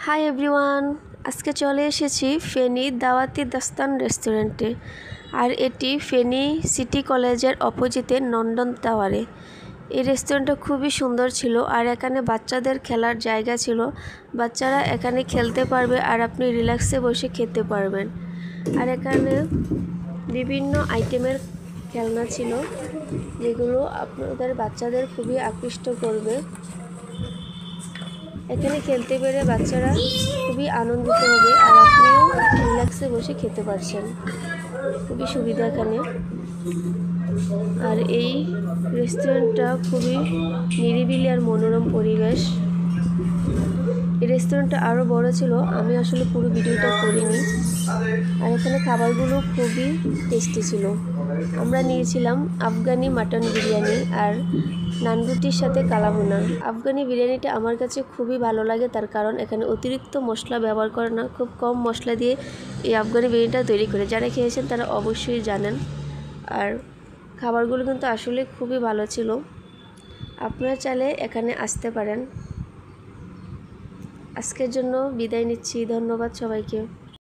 Hi everyone, আজকে চলে এসেছি ফেনী দাওয়াতি দাস্তান রেস্টুরেন্টে। আর এটি ফেনী সিটি কলেজের অপোজিটে নন্দন টাওয়ারে। এই রেস্টুরেন্টটা খুবই সুন্দর ছিল আর এখানে বাচ্চাদের খেলার জায়গা ছিল। বাচ্চারা এখানে খেলতে পারবে আর আপনি রিল্যাক্সে বসে খেতে পারবেন। আর এখানে বিভিন্ন আইটেমের খেলনা ছিল যেগুলো আপনাদের বাচ্চাদের খুবই আকৃষ্ট করবে। এখানে খেলতে পেরে বাচ্চারা খুবই আনন্দিত হবে আর আপনিও রিল্যাক্সে বসে খেতে পারছেন। খুবই সুবিধা এখানে। আর এই রেস্টুরেন্টটা খুবই নিরিবিলি আর মনোরম পরিবেশ। এই রেস্টুরেন্টটা আরও বড় ছিল, আমি আসলে পুরো ভিডিওটা করিনি। আর এখানে খাবারগুলো খুবই টেস্টি ছিল। আমরা নিয়েছিলাম আফগানি মাটন বিরিয়ানি আর নানরুটির সাথে কালাভুনা। আফগানি বিরিয়ানিটা আমার কাছে খুবই ভালো লাগে, তার কারণ এখানে অতিরিক্ত মশলা ব্যবহার করে না, খুব কম মশলা দিয়ে এই আফগানি বিরিয়ানিটা তৈরি করে। যারা খেয়েছেন তারা অবশ্যই জানেন। আর খাবারগুলো কিন্তু আসলে খুবই ভালো ছিল। আপনারা চাইলে এখানে আসতে পারেন। আজকের জন্য বিদায় নিচ্ছি। ধন্যবাদ সবাইকে।